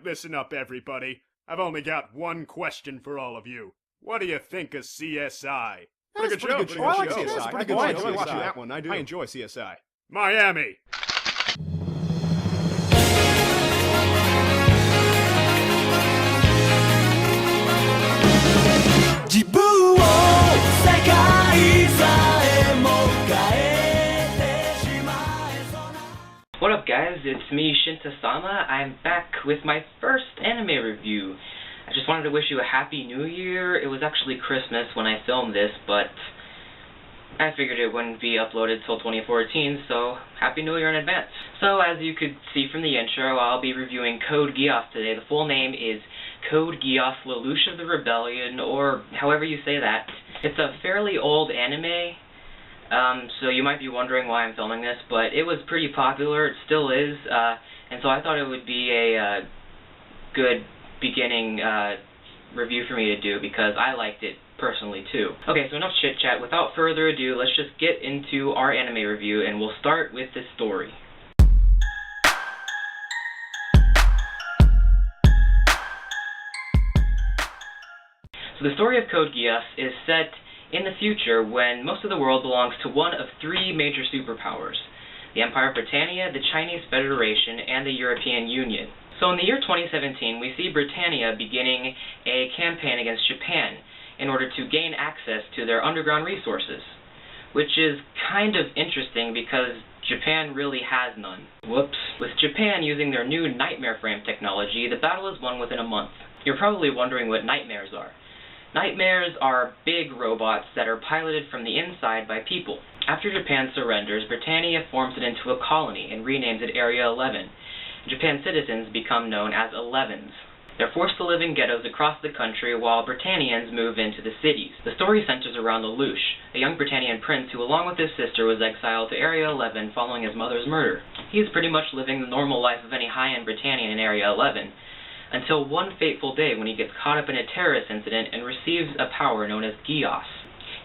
Listen up, everybody. I've only got one question for all of you. What do you think of CSI? Pretty good show. I like CSI. I enjoy watching that one. I do. I enjoy CSI. Miami. What up guys, it's me, Shinta-sama. I'm back with my first anime review. I just wanted to wish you a happy new year. It was actually Christmas when I filmed this, but I figured it wouldn't be uploaded till 2014, so happy new year in advance. So as you could see from the intro, I'll be reviewing Code Geass today. The full name is Code Geass Lelouch of the Rebellion, or however you say that. It's a fairly old anime. So you might be wondering why I'm filming this, but it was pretty popular, it still is, and so I thought it would be a good beginning review for me to do, because I liked it personally too. Okay, so enough chit chat. Without further ado, let's just get into our anime review, and we'll start with the story. So the story of Code Geass is set in the future when most of the world belongs to one of three major superpowers: the Empire of Britannia, the Chinese Federation, and the European Union. So in the year 2017, we see Britannia beginning a campaign against Japan in order to gain access to their underground resources, which is kind of interesting because Japan really has none. Whoops. With Japan using their new Nightmare Frame technology, the battle is won within a month. You're probably wondering what nightmares are. Nightmares are big robots that are piloted from the inside by people. After Japan surrenders, Britannia forms it into a colony and renames it Area 11. Japan's citizens become known as 11s. They're forced to live in ghettos across the country while Britannians move into the cities. The story centers around Lelouch, a young Britannian prince who, along with his sister, was exiled to Area 11 following his mother's murder. He is pretty much living the normal life of any high-end Britannian in Area 11, until one fateful day when he gets caught up in a terrorist incident and receives a power known as Geass.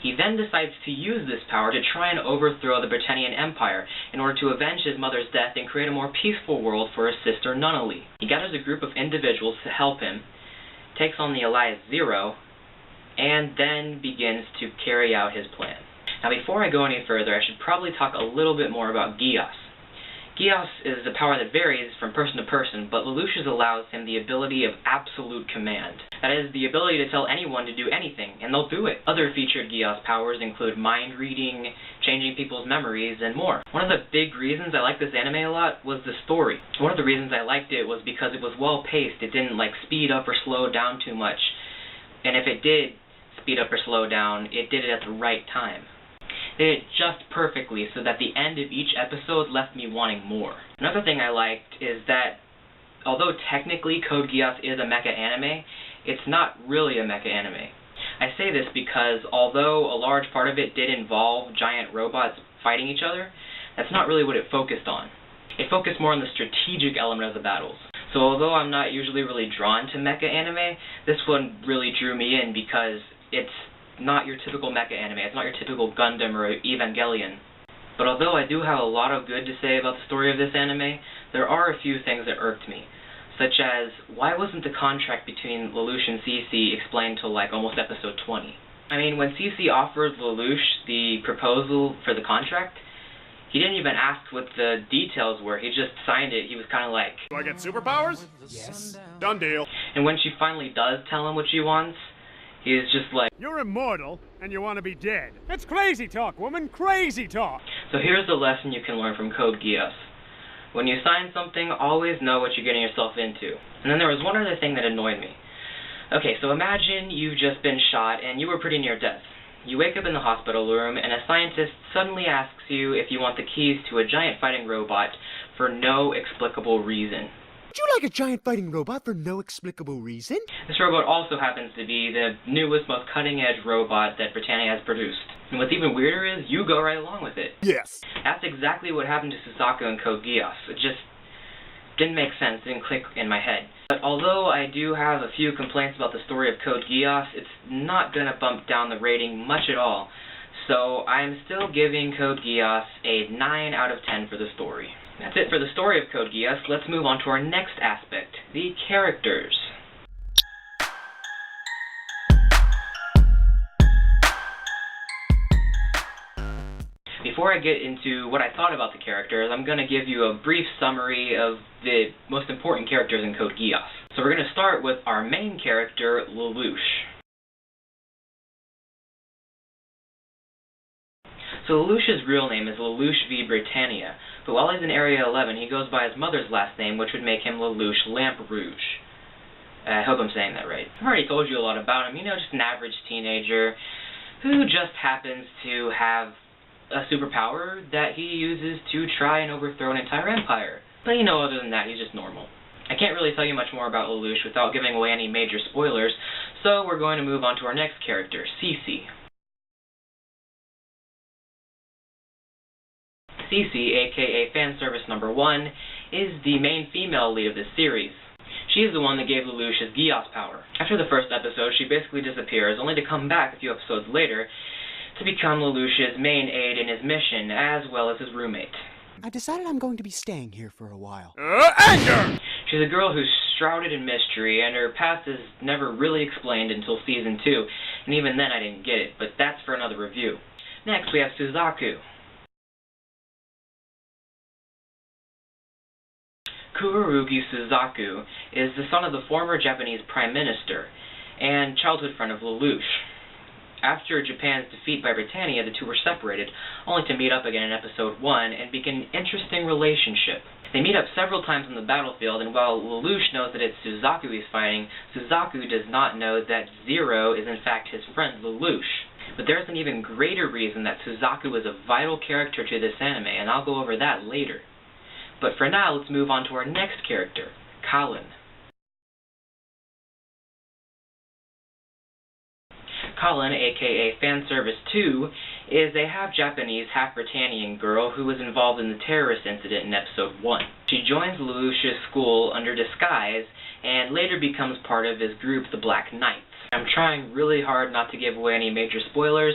He then decides to use this power to try and overthrow the Britannian Empire in order to avenge his mother's death and create a more peaceful world for his sister Nunnally. He gathers a group of individuals to help him, takes on the Alliance Zero, and then begins to carry out his plan. Now before I go any further, I should probably talk a little bit more about Geass. Geass is a power that varies from person to person, but Lelouch's allows him the ability of absolute command. That is, the ability to tell anyone to do anything, and they'll do it. Other featured Geass powers include mind reading, changing people's memories, and more. One of the big reasons I like this anime a lot was the story. One of the reasons I liked it was because it was well paced. It didn't speed up or slow down too much. And if it did speed up or slow down, it did it at the right time. They did it just perfectly so that the end of each episode left me wanting more. Another thing I liked is that although technically Code Geass is a mecha anime, it's not really a mecha anime. I say this because although a large part of it did involve giant robots fighting each other, that's not really what it focused on. It focused more on the strategic element of the battles. So although I'm not usually really drawn to mecha anime, this one really drew me in because it's not your typical mecha anime. It's not your typical Gundam or Evangelion. But although I do have a lot of good to say about the story of this anime, there are a few things that irked me, such as why wasn't the contract between Lelouch and CC explained till almost episode 20? I mean, when CC offered Lelouch the proposal for the contract, he didn't even ask what the details were. He just signed it. He was kind of like, do I get superpowers? Yes. Done deal. And when she finally does tell him what she wants, he is just like, you're immortal, and you want to be dead. That's crazy talk, woman, crazy talk. So here's the lesson you can learn from Code Geass. When you sign something, always know what you're getting yourself into. And then there was one other thing that annoyed me. Okay, so imagine you've just been shot, and you were pretty near death. You wake up in the hospital room, and a scientist suddenly asks you if you want the keys to a giant fighting robot for no explicable reason. Would you like a giant fighting robot for no explicable reason? This robot also happens to be the newest, most cutting-edge robot that Britannia has produced. And what's even weirder is, you go right along with it. Yes. That's exactly what happened to Susaku and Code Geass. It just didn't make sense, didn't click in my head. But although I do have a few complaints about the story of Code Geass, it's not gonna bump down the rating much at all. So I'm still giving Code Geass a 9 out of 10 for the story. That's it for the story of Code Geass. Let's move on to our next aspect, the characters. Before I get into what I thought about the characters, I'm going to give you a brief summary of the most important characters in Code Geass. So we're going to start with our main character, Lelouch. So Lelouch's real name is Lelouch V. Britannia, but while he's in Area 11, he goes by his mother's last name, which would make him Lelouch Lamp Rouge. I hope I'm saying that right. I've already told you a lot about him, just an average teenager who just happens to have a superpower that he uses to try and overthrow an entire empire. But other than that, he's just normal. I can't really tell you much more about Lelouch without giving away any major spoilers, so we're going to move on to our next character, Cece. Cece, aka Fanservice number 1, is the main female lead of this series. She is the one that gave Lelouch his Geass power. After the first episode, she basically disappears, only to come back a few episodes later to become Lelouch's main aide in his mission, as well as his roommate. I decided I'm going to be staying here for a while. Anger! She's a girl who's shrouded in mystery, and her past is never really explained until Season 2, and even then I didn't get it, but that's for another review. Next, we have Suzaku. Kurorugi Suzaku is the son of the former Japanese Prime Minister and childhood friend of Lelouch. After Japan's defeat by Britannia, the two were separated, only to meet up again in Episode 1 and begin an interesting relationship. They meet up several times on the battlefield, and while Lelouch knows that it's Suzaku he's fighting, Suzaku does not know that Zero is in fact his friend Lelouch. But there's an even greater reason that Suzaku is a vital character to this anime, and I'll go over that later. But for now, let's move on to our next character, Kallen. Kallen, aka Fanservice 2, is a half-Japanese, half-Britannian girl who was involved in the terrorist incident in Episode 1. She joins Lelouch's school under disguise and later becomes part of his group, the Black Knights. I'm trying really hard not to give away any major spoilers,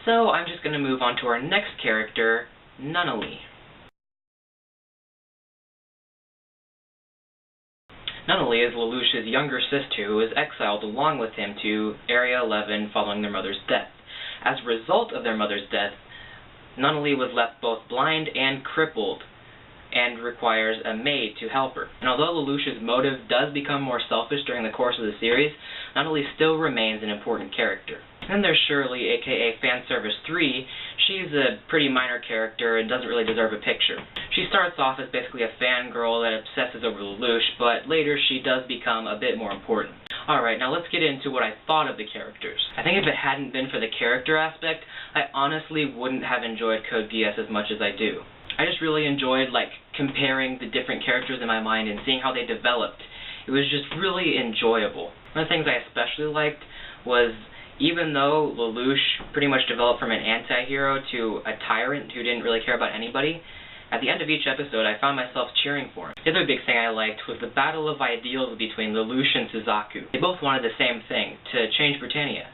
so I'm just going to move on to our next character, Nunnally. Nunnally is Lelouch's younger sister who was exiled along with him to Area 11 following their mother's death. As a result of their mother's death, Nunnally was left both blind and crippled and requires a maid to help her. And although Lelouch's motive does become more selfish during the course of the series, Nunnally still remains an important character. Then there's Shirley, aka Fanservice 3. She's a pretty minor character and doesn't really deserve a picture. She starts off as basically a fangirl that obsesses over Lelouch, but later she does become a bit more important. Alright, now let's get into what I thought of the characters. I think if it hadn't been for the character aspect, I honestly wouldn't have enjoyed Code Geass as much as I do. I just really enjoyed, comparing the different characters in my mind and seeing how they developed. It was just really enjoyable. One of the things I especially liked was, even though Lelouch pretty much developed from an anti-hero to a tyrant who didn't really care about anybody, at the end of each episode I found myself cheering for him. The other big thing I liked was the battle of ideals between Lelouch and Suzaku. They both wanted the same thing, to change Britannia.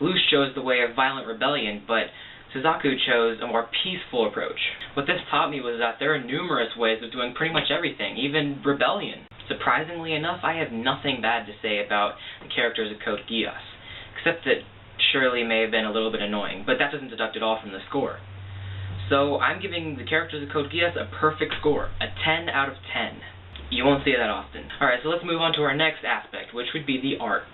Lelouch chose the way of violent rebellion, but Suzaku chose a more peaceful approach. What this taught me was that there are numerous ways of doing pretty much everything, even rebellion. Surprisingly enough, I have nothing bad to say about the characters of Code Geass, except that Shirley may have been a little bit annoying, but that doesn't deduct at all from the score. So I'm giving the characters of Code Geass a perfect score, a 10 out of 10. You won't see that often. Alright, so let's move on to our next aspect, which would be the art.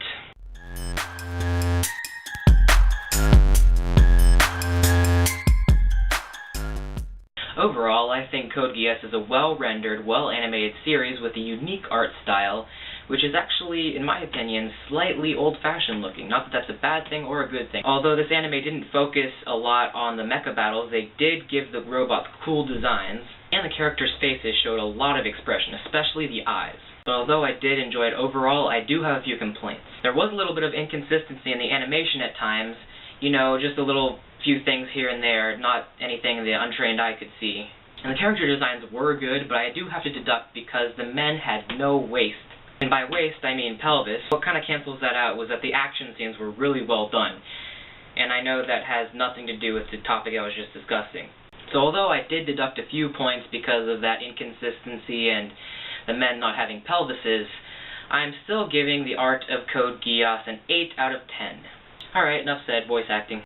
Overall, I think Code Geass is a well-rendered, well-animated series with a unique art style, which is actually, in my opinion, slightly old-fashioned looking. Not that that's a bad thing or a good thing. Although this anime didn't focus a lot on the mecha battles, they did give the robots cool designs, and the characters' faces showed a lot of expression, especially the eyes. But although I did enjoy it overall, I do have a few complaints. There was a little bit of inconsistency in the animation at times, just a little few things here and there, not anything the untrained eye could see. And the character designs were good, but I do have to deduct because the men had no waist. And by waist, I mean pelvis. What kind of cancels that out was that the action scenes were really well done. And I know that has nothing to do with the topic I was just discussing. So although I did deduct a few points because of that inconsistency and the men not having pelvises, I'm still giving the art of Code Geass an 8 out of 10. Alright, enough said, voice acting.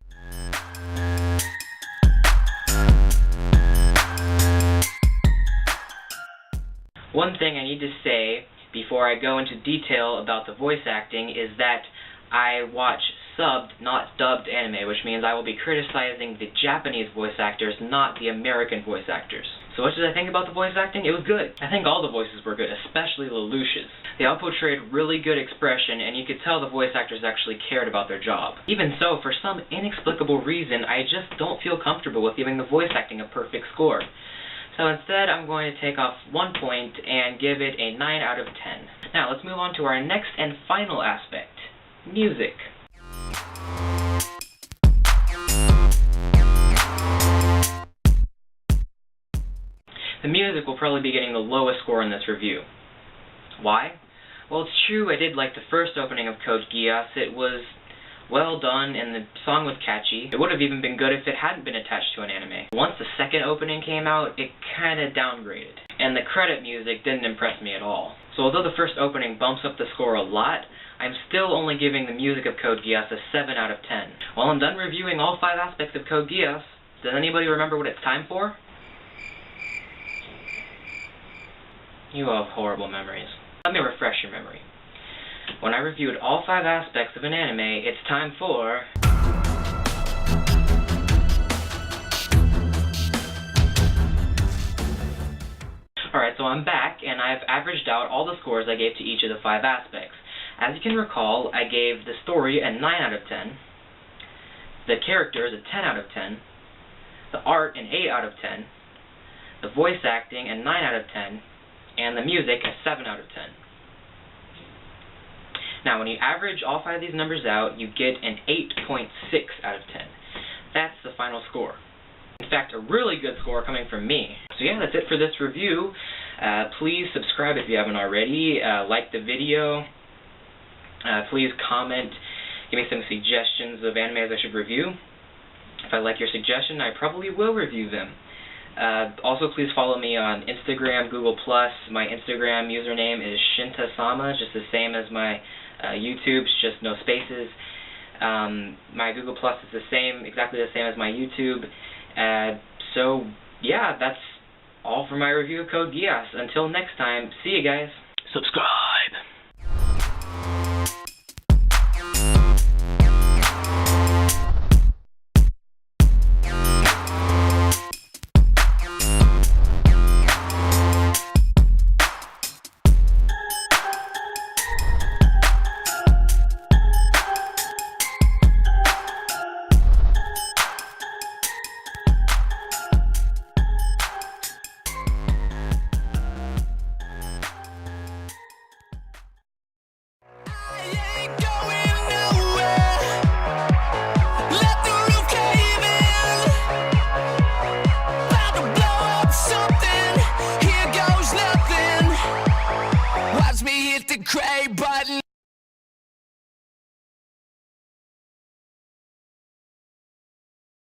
One thing I need to say before I go into detail about the voice acting is that I watch subbed, not dubbed anime, which means I will be criticizing the Japanese voice actors, not the American voice actors. So what did I think about the voice acting? It was good. I think all the voices were good, especially Lelouch's. They all portrayed really good expression, and you could tell the voice actors actually cared about their job. Even so, for some inexplicable reason, I just don't feel comfortable with giving the voice acting a perfect score. So instead, I'm going to take off 1 point and give it a 9 out of 10. Now, let's move on to our next and final aspect, music. The music will probably be getting the lowest score in this review. Why? Well, it's true I did like the first opening of Code Geass. It was well done, and the song was catchy. It would have even been good if it hadn't been attached to an anime. Once the second opening came out, it kinda downgraded. And the credit music didn't impress me at all. So although the first opening bumps up the score a lot, I'm still only giving the music of Code Geass a 7 out of 10. While I'm done reviewing all 5 aspects of Code Geass, does anybody remember what it's time for? You have horrible memories. Let me refresh your memory. When I reviewed all 5 aspects of an anime, it's time for... Alright, so I'm back, and I've averaged out all the scores I gave to each of the 5 aspects. As you can recall, I gave the story a 9 out of 10, the characters a 10 out of 10, the art an 8 out of 10, the voice acting a 9 out of 10, and the music a 7 out of 10. Now, when you average all 5 of these numbers out, you get an 8.6 out of 10. That's the final score. In fact, a really good score coming from me. So yeah, that's it for this review. Please subscribe if you haven't already. Like the video. Please comment. Give me some suggestions of animes I should review. If I like your suggestion, I probably will review them. Also, please follow me on Instagram, Google+. My Instagram username is Shintasama, just the same as my YouTube's, just no spaces. My Google+ is the same, exactly the same as my YouTube. So, yeah, that's all for my review of Code Geass. Until next time, see you guys. Subscribe. Cray button.